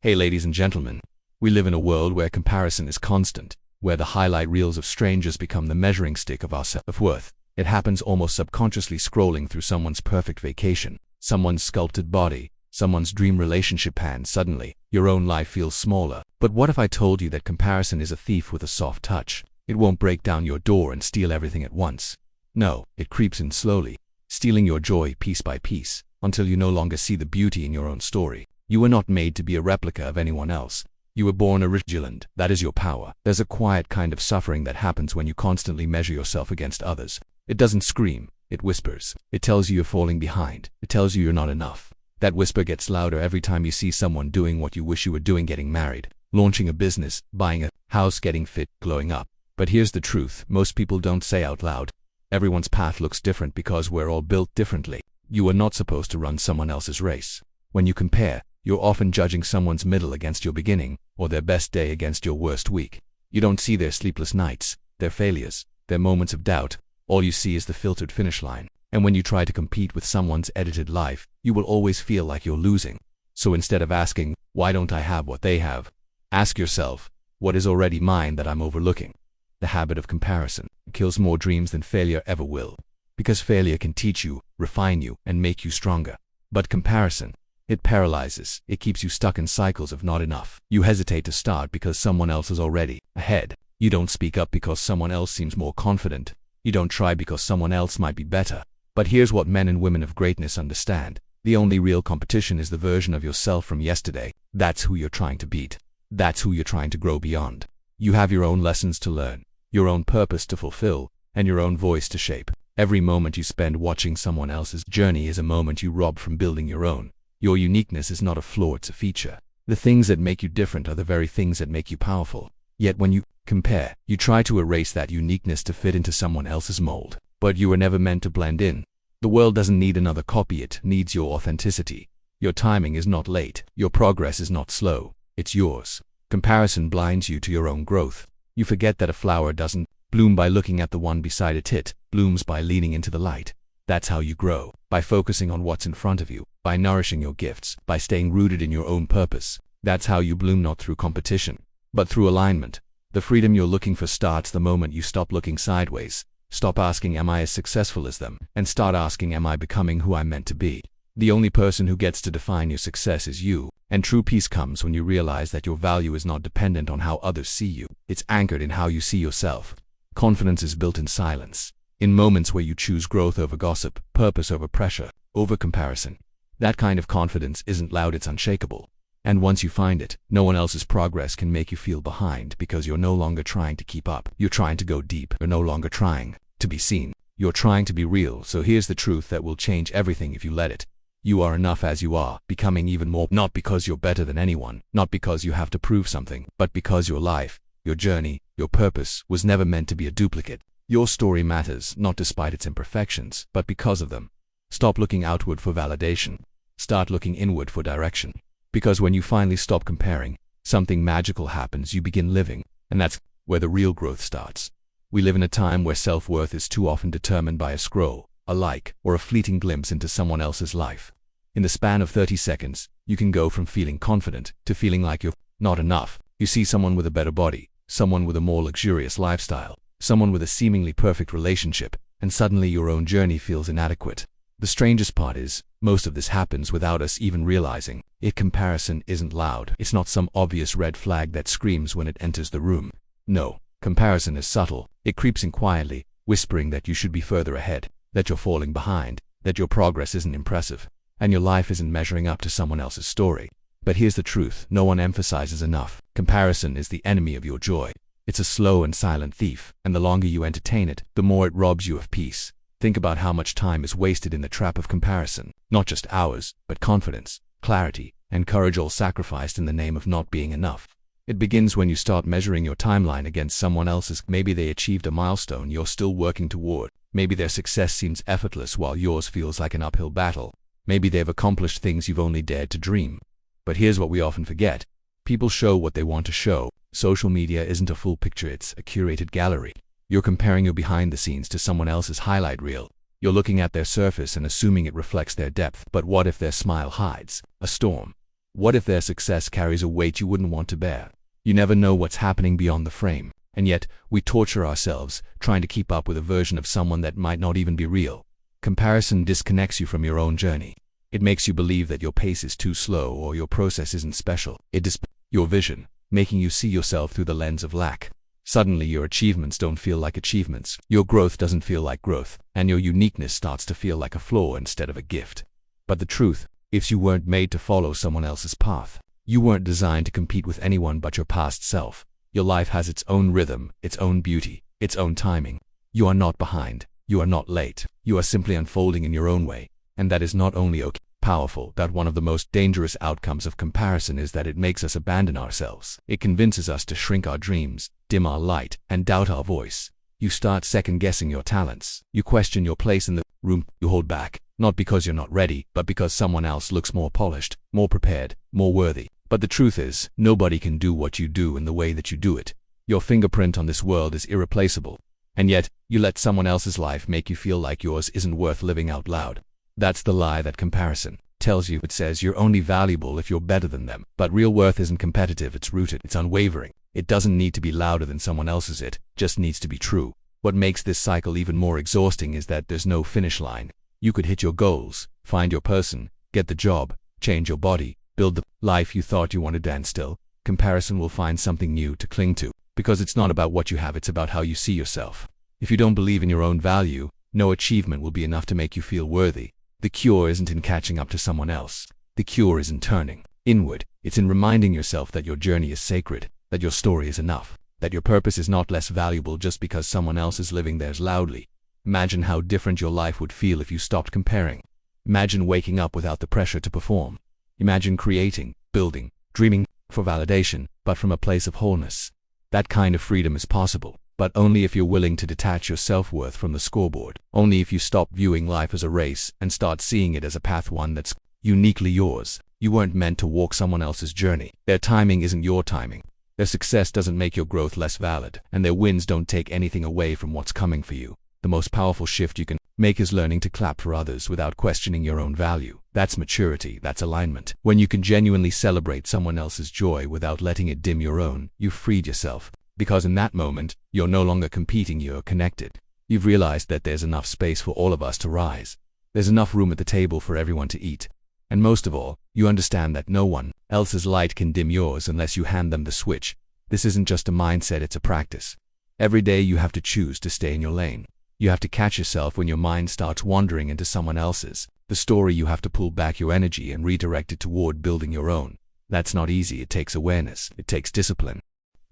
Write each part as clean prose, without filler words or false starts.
Hey ladies and gentlemen, we live in a world where comparison is constant, where the highlight reels of strangers become the measuring stick of our self-worth. It happens almost subconsciously, scrolling through someone's perfect vacation, someone's sculpted body, someone's dream relationship, and suddenly, your own life feels smaller. But what if I told you that comparison is a thief with a soft touch? It won't break down your door and steal everything at once. No, it creeps in slowly, stealing your joy piece by piece, until you no longer see the beauty in your own story. You were not made to be a replica of anyone else. You were born original. That is your power. There's a quiet kind of suffering that happens when you constantly measure yourself against others. It doesn't scream, it whispers. It tells you you're falling behind. It tells you you're not enough. That whisper gets louder every time you see someone doing what you wish you were doing: getting married, launching a business, buying a house, getting fit, glowing up. But here's the truth most people don't say out loud. Everyone's path looks different because we're all built differently. You are not supposed to run someone else's race. When you compare, you're often judging someone's middle against your beginning, or their best day against your worst week. You don't see their sleepless nights, their failures, their moments of doubt. All you see is the filtered finish line. And when you try to compete with someone's edited life, you will always feel like you're losing. So instead of asking, why don't I have what they have? Ask yourself, what is already mine that I'm overlooking? The habit of comparison kills more dreams than failure ever will. Because failure can teach you, refine you, and make you stronger. But comparison, it paralyzes. It keeps you stuck in cycles of not enough. You hesitate to start because someone else is already ahead. You don't speak up because someone else seems more confident. You don't try because someone else might be better. But here's what men and women of greatness understand. The only real competition is the version of yourself from yesterday. That's who you're trying to beat. That's who you're trying to grow beyond. You have your own lessons to learn, your own purpose to fulfill, and your own voice to shape. Every moment you spend watching someone else's journey is a moment you rob from building your own. Your uniqueness is not a flaw, it's a feature. The things that make you different are the very things that make you powerful. Yet when you compare, you try to erase that uniqueness to fit into someone else's mold. But you were never meant to blend in. The world doesn't need another copy, it needs your authenticity. Your timing is not late, your progress is not slow, it's yours. Comparison blinds you to your own growth. You forget that a flower doesn't bloom by looking at the one beside it, it blooms by leaning into the light. That's how you grow, by focusing on what's in front of you, by nourishing your gifts, by staying rooted in your own purpose. That's how you bloom, not through competition, but through alignment. The freedom you're looking for starts the moment you stop looking sideways. Stop asking, am I as successful as them? And start asking, am I becoming who I'm meant to be? The only person who gets to define your success is you. And true peace comes when you realize that your value is not dependent on how others see you. It's anchored in how you see yourself. Confidence is built in silence. In moments where you choose growth over gossip, purpose over pressure, over comparison. That kind of confidence isn't loud, it's unshakable. And once you find it, no one else's progress can make you feel behind, because you're no longer trying to keep up. You're trying to go deep. You're no longer trying to be seen. You're trying to be real. So here's the truth that will change everything if you let it. You are enough as you are, becoming even more, not because you're better than anyone, not because you have to prove something, but because your life, your journey, your purpose was never meant to be a duplicate. Your story matters, not despite its imperfections, but because of them. Stop looking outward for validation. Start looking inward for direction. Because when you finally stop comparing, something magical happens. You begin living, and that's where the real growth starts. We live in a time where self-worth is too often determined by a scroll, a like, or a fleeting glimpse into someone else's life. In the span of 30 seconds, you can go from feeling confident to feeling like you're not enough. You see someone with a better body, someone with a more luxurious lifestyle, someone with a seemingly perfect relationship, and suddenly your own journey feels inadequate. The strangest part is, most of this happens without us even realizing it. Comparison isn't loud. It's not some obvious red flag that screams when it enters the room. No, comparison is subtle. It creeps in quietly, whispering that you should be further ahead, that you're falling behind, that your progress isn't impressive, and your life isn't measuring up to someone else's story. But here's the truth no one emphasizes enough. Comparison is the enemy of your joy. It's a slow and silent thief, and the longer you entertain it, the more it robs you of peace. Think about how much time is wasted in the trap of comparison. Not just hours, but confidence, clarity, and courage, all sacrificed in the name of not being enough. It begins when you start measuring your timeline against someone else's. Maybe they achieved a milestone you're still working toward. Maybe their success seems effortless while yours feels like an uphill battle. Maybe they've accomplished things you've only dared to dream. But here's what we often forget. People show what they want to show. Social media isn't a full picture, it's a curated gallery. You're comparing your behind the scenes to someone else's highlight reel. You're looking at their surface and assuming it reflects their depth. But what if their smile hides a storm? What if their success carries a weight you wouldn't want to bear? You never know what's happening beyond the frame, and yet we torture ourselves trying to keep up with a version of someone that might not even be real. Comparison disconnects you from your own journey. It makes you believe that your pace is too slow or your process isn't special. It distorts your vision, making you see yourself through the lens of lack. Suddenly your achievements don't feel like achievements, your growth doesn't feel like growth, and your uniqueness starts to feel like a flaw instead of a gift. But the truth is you weren't made to follow someone else's path. You weren't designed to compete with anyone but your past self. Your life has its own rhythm, its own beauty, its own timing. You are not behind. You are not late. You are simply unfolding in your own way. And that is not only okay, powerful, that one of the most dangerous outcomes of comparison is that it makes us abandon ourselves. It convinces us to shrink our dreams, dim our light, and doubt our voice. You start second-guessing your talents. You question your place in the room. You hold back, not because you're not ready, but because someone else looks more polished, more prepared, more worthy. But the truth is, nobody can do what you do in the way that you do it. Your fingerprint on this world is irreplaceable. And yet, you let someone else's life make you feel like yours isn't worth living out loud. That's the lie that comparison tells you. It says you're only valuable if you're better than them. But real worth isn't competitive, it's rooted, it's unwavering. It doesn't need to be louder than someone else's, it just needs to be true. What makes this cycle even more exhausting is that there's no finish line. You could hit your goals, find your person, get the job, change your body, build the life you thought you wanted, and still, comparison will find something new to cling to. Because it's not about what you have, it's about how you see yourself. If you don't believe in your own value, no achievement will be enough to make you feel worthy. The cure isn't in catching up to someone else. The cure is in turning inward. It's in reminding yourself that your journey is sacred, that your story is enough, that your purpose is not less valuable just because someone else is living theirs loudly. Imagine how different your life would feel if you stopped comparing. Imagine waking up without the pressure to perform. Imagine creating, building, dreaming for validation, but from a place of wholeness. That kind of freedom is possible, but only if you're willing to detach your self-worth from the scoreboard. Only if you stop viewing life as a race and start seeing it as a path, one that's uniquely yours. You weren't meant to walk someone else's journey. Their timing isn't your timing. Their success doesn't make your growth less valid, and their wins don't take anything away from what's coming for you. The most powerful shift you can make is learning to clap for others without questioning your own value. That's maturity, that's alignment. When you can genuinely celebrate someone else's joy without letting it dim your own, you've freed yourself. Because in that moment, you're no longer competing, you're connected. You've realized that there's enough space for all of us to rise. There's enough room at the table for everyone to eat. And most of all, you understand that no one else's light can dim yours unless you hand them the switch. This isn't just a mindset, it's a practice. Every day you have to choose to stay in your lane. You have to catch yourself when your mind starts wandering into someone else's. The story, you have to pull back your energy and redirect it toward building your own. That's not easy, it takes awareness, it takes discipline.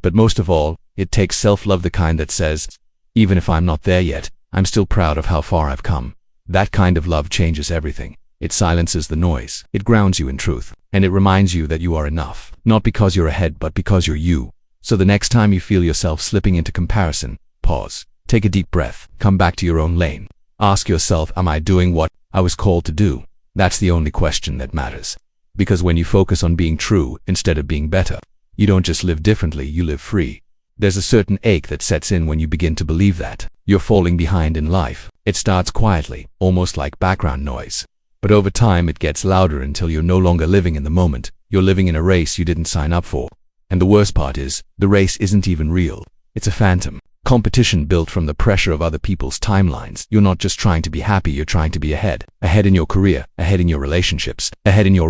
But most of all, it takes self-love, the kind that says, even if I'm not there yet, I'm still proud of how far I've come. That kind of love changes everything. It silences the noise, it grounds you in truth, and it reminds you that you are enough, not because you're ahead but because you're you. So the next time you feel yourself slipping into comparison, pause, take a deep breath, come back to your own lane. Ask yourself, am I doing what I was called to do? That's the only question that matters. Because when you focus on being true instead of being better, you don't just live differently, you live free. There's a certain ache that sets in when you begin to believe that you're falling behind in life. It starts quietly, almost like background noise. But over time it gets louder until you're no longer living in the moment. You're living in a race you didn't sign up for. And the worst part is, the race isn't even real. It's a phantom competition built from the pressure of other people's timelines. You're not just trying to be happy, you're trying to be ahead. Ahead in your career, ahead in your relationships, ahead in your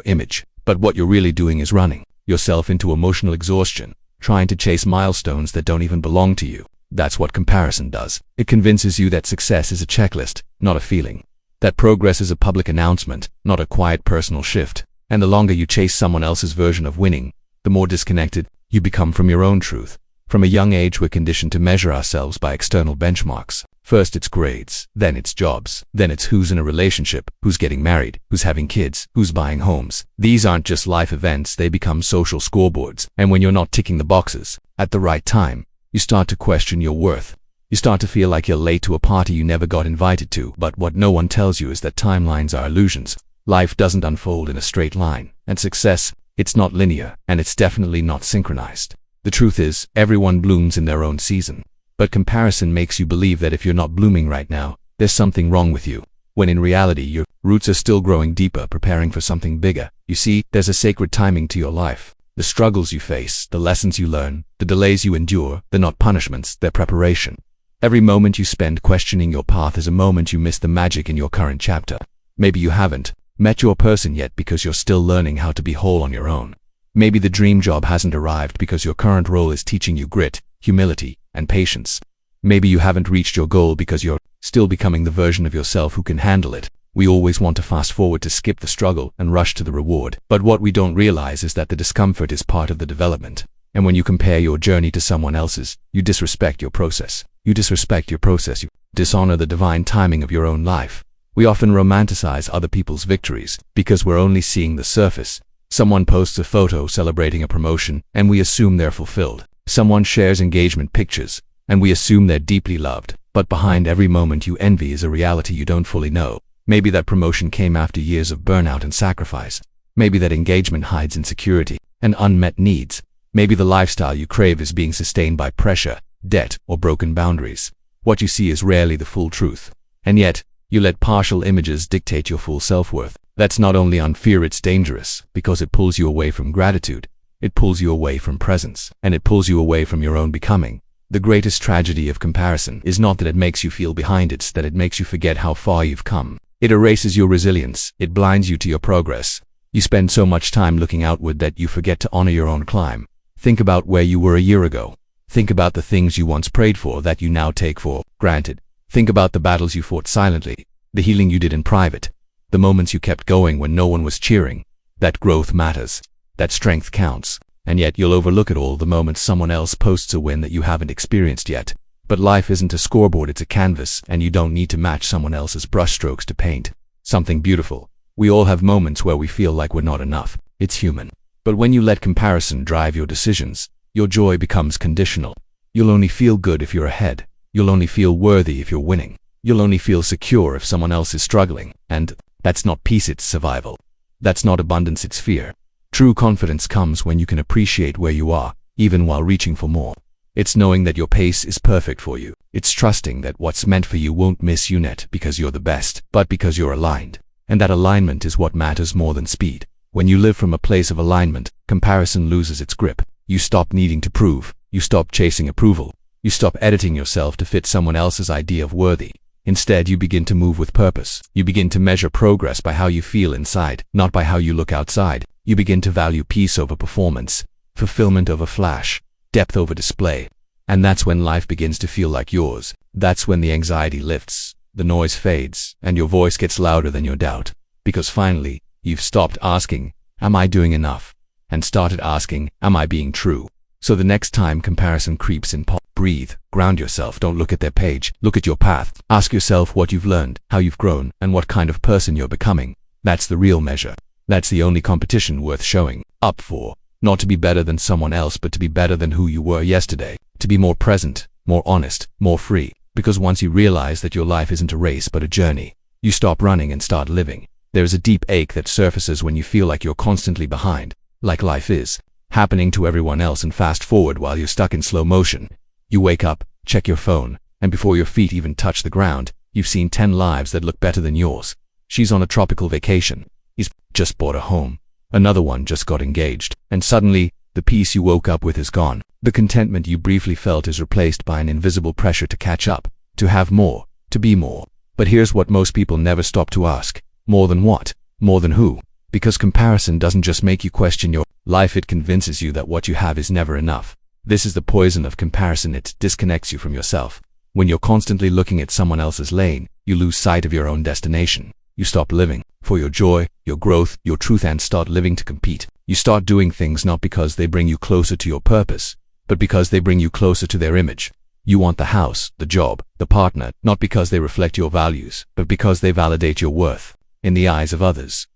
image. But what you're really doing is running yourself into emotional exhaustion, trying to chase milestones that don't even belong to you. That's what comparison does. It convinces you that success is a checklist, not a feeling. That progress is a public announcement, not a quiet personal shift. And the longer you chase someone else's version of winning, the more disconnected you become from your own truth. From a young age, we're conditioned to measure ourselves by external benchmarks. First it's grades, then it's jobs, then it's who's in a relationship, who's getting married, who's having kids, who's buying homes. These aren't just life events, they become social scoreboards. And when you're not ticking the boxes at the right time, you start to question your worth. You start to feel like you're late to a party you never got invited to. But what no one tells you is that timelines are illusions. Life doesn't unfold in a straight line. And success, it's not linear, and it's definitely not synchronized. The truth is, everyone blooms in their own season. But comparison makes you believe that if you're not blooming right now, there's something wrong with you. when in reality your roots are still growing deeper, preparing for something bigger. You see, there's a sacred timing to your life. The struggles you face, the lessons you learn, the delays you endure, they're not punishments, they're preparation. Every moment you spend questioning your path is a moment you miss the magic in your current chapter. Maybe you haven't met your person yet because you're still learning how to be whole on your own. Maybe the dream job hasn't arrived because your current role is teaching you grit, humility, and patience. Maybe you haven't reached your goal because you're still becoming the version of yourself who can handle it. We always want to fast forward, to skip the struggle and rush to the reward. But what we don't realize is that the discomfort is part of the development. And when you compare your journey to someone else's, you disrespect your process. You disrespect your process. You dishonor the divine timing of your own life. We often romanticize other people's victories because we're only seeing the surface. Someone posts a photo celebrating a promotion, and we assume they're fulfilled. Someone shares engagement pictures, and we assume they're deeply loved. But behind every moment you envy is a reality you don't fully know. Maybe that promotion came after years of burnout and sacrifice. Maybe that engagement hides insecurity and unmet needs. Maybe the lifestyle you crave is being sustained by pressure, debt, or broken boundaries. What you see is rarely the full truth. And yet, you let partial images dictate your full self-worth. That's not only unfair, it's dangerous, because it pulls you away from gratitude. It pulls you away from presence, and it pulls you away from your own becoming. The greatest tragedy of comparison is not that it makes you feel behind, it's that it makes you forget how far you've come. It erases your resilience. It blinds you to your progress. You spend so much time looking outward that you forget to honor your own climb. Think about where you were a year ago. Think about the things you once prayed for that you now take for granted. Think about the battles you fought silently, the healing you did in private, the moments you kept going when no one was cheering. That growth matters. That strength counts. And yet you'll overlook it all the moment someone else posts a win that you haven't experienced yet. But life isn't a scoreboard, it's a canvas, and you don't need to match someone else's brushstrokes to paint something beautiful. We all have moments where we feel like we're not enough. It's human. But when you let comparison drive your decisions, your joy becomes conditional. You'll only feel good if you're ahead. You'll only feel worthy if you're winning. You'll only feel secure if someone else is struggling. And that's not peace, it's survival. That's not abundance, it's fear. True confidence comes when you can appreciate where you are, even while reaching for more. It's knowing that your pace is perfect for you. It's trusting that what's meant for you won't miss you net because you're the best, but because you're aligned. And that alignment is what matters more than speed. When you live from a place of alignment, comparison loses its grip. You stop needing to prove. You stop chasing approval. You stop editing yourself to fit someone else's idea of worthy. Instead, you begin to move with purpose. You begin to measure progress by how you feel inside, not by how you look outside. You begin to value peace over performance, fulfillment over flash, depth over display. And that's when life begins to feel like yours. That's when the anxiety lifts, the noise fades, and your voice gets louder than your doubt. Because finally, you've stopped asking, am I doing enough? And started asking, am I being true? So the next time comparison creeps in, breathe, ground yourself, don't look at their page, look at your path. Ask yourself what you've learned, how you've grown, and what kind of person you're becoming. That's the real measure. That's the only competition worth showing up for. Not to be better than someone else, but to be better than who you were yesterday. To be more present, more honest, more free. Because once you realize that your life isn't a race but a journey, you stop running and start living. There's a deep ache that surfaces when you feel like you're constantly behind, like life is happening to everyone else, and fast forward while you're stuck in slow motion. You wake up, check your phone, and before your feet even touch the ground, you've seen 10 lives that look better than yours. She's on a tropical vacation. He's just bought a home. Another one just got engaged. And suddenly, the peace you woke up with is gone. The contentment you briefly felt is replaced by an invisible pressure to catch up, to have more, to be more. But here's what most people never stop to ask. More than what? More than who? Because comparison doesn't just make you question your life, it convinces you that what you have is never enough. This is the poison of comparison. It disconnects you from yourself. When you're constantly looking at someone else's lane, you lose sight of your own destination. You stop living for your joy, your growth, your truth, and start living to compete. You start doing things not because they bring you closer to your purpose, but because they bring you closer to their image. You want the house, the job, the partner, not because they reflect your values, but because they validate your worth in the eyes of others.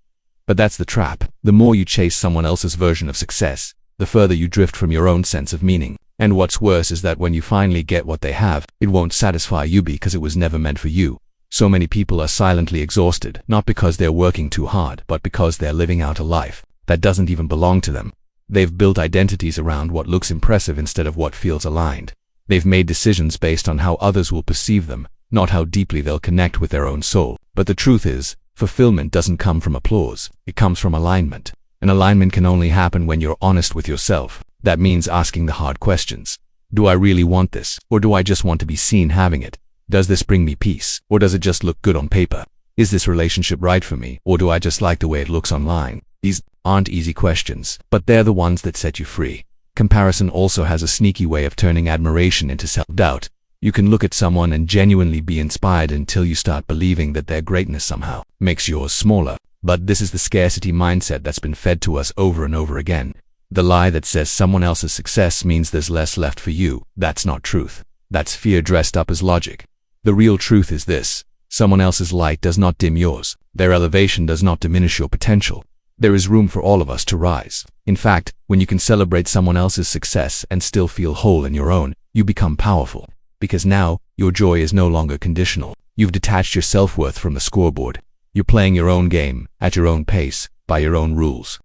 But that's the trap. The more you chase someone else's version of success, the further you drift from your own sense of meaning. And what's worse is that when you finally get what they have, it won't satisfy you because it was never meant for you. So many people are silently exhausted, not because they're working too hard, but because they're living out a life that doesn't even belong to them. They've built identities around what looks impressive instead of what feels aligned. They've made decisions based on how others will perceive them, not how deeply they'll connect with their own soul. But the truth is, fulfillment doesn't come from applause. It comes from alignment. And alignment can only happen when you're honest with yourself. That means asking the hard questions. Do I really want this? Or do I just want to be seen having it? Does this bring me peace? Or does it just look good on paper? Is this relationship right for me? Or do I just like the way it looks online? These aren't easy questions, but they're the ones that set you free. Comparison also has a sneaky way of turning admiration into self-doubt. You can look at someone and genuinely be inspired until you start believing that their greatness somehow makes yours smaller. But this is the scarcity mindset that's been fed to us over and over again. The lie that says someone else's success means there's less left for you. That's not truth. That's fear dressed up as logic. The real truth is this: someone else's light does not dim yours. Their elevation does not diminish your potential. There is room for all of us to rise. In fact, when you can celebrate someone else's success and still feel whole in your own, you become powerful. Because now, your joy is no longer conditional. You've detached your self-worth from the scoreboard. You're playing your own game, at your own pace, by your own rules.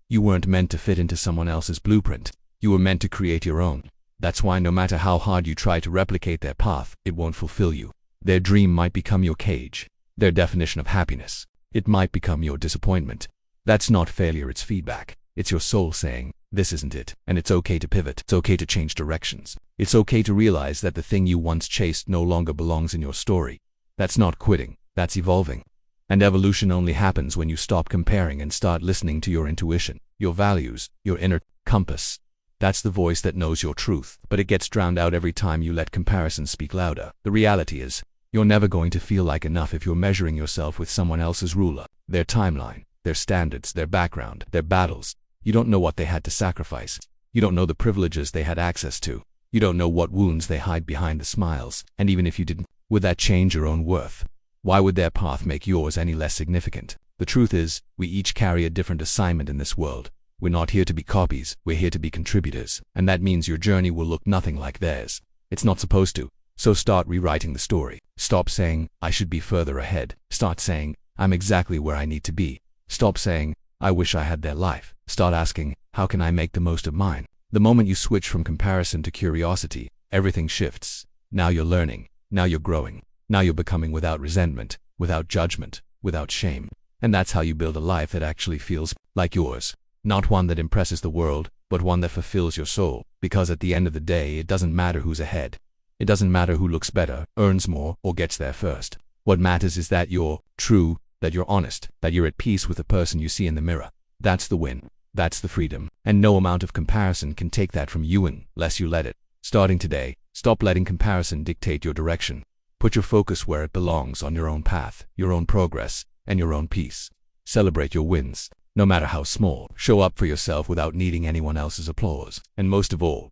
You weren't meant to fit into someone else's blueprint. You were meant to create your own. That's why no matter how hard you try to replicate their path, it won't fulfill you. Their dream might become your cage. Their definition of happiness. It might become your disappointment. That's not failure, it's feedback. It's your soul saying, this isn't it. And it's okay to pivot. It's okay to change directions. It's okay to realize that the thing you once chased no longer belongs in your story. That's not quitting. That's evolving. And evolution only happens when you stop comparing and start listening to your intuition, your values, your inner compass. That's the voice that knows your truth, but it gets drowned out every time you let comparison speak louder. The reality is, you're never going to feel like enough if you're measuring yourself with someone else's ruler, their timeline, their standards, their background, their battles. You don't know what they had to sacrifice. You don't know the privileges they had access to. You don't know what wounds they hide behind the smiles. And even if you didn't, would that change your own worth? Why would their path make yours any less significant? The truth is, we each carry a different assignment in this world. We're not here to be copies, we're here to be contributors. And that means your journey will look nothing like theirs. It's not supposed to. So start rewriting the story. Stop saying, I should be further ahead. Start saying, I'm exactly where I need to be. Stop saying, I wish I had their life. Start asking, how can I make the most of mine? The moment you switch from comparison to curiosity, everything shifts. Now you're learning. Now you're growing. Now you're becoming without resentment, without judgment, without shame. And that's how you build a life that actually feels like yours. Not one that impresses the world, but one that fulfills your soul. Because at the end of the day, it doesn't matter who's ahead. It doesn't matter who looks better, earns more, or gets there first. What matters is that you're true, that you're honest, that you're at peace with the person you see in the mirror. That's the win. That's the freedom. And no amount of comparison can take that from you unless you let it. Starting today, stop letting comparison dictate your direction. Put your focus where it belongs, on your own path, your own progress, and your own peace. Celebrate your wins, no matter how small. Show up for yourself without needing anyone else's applause. And most of all,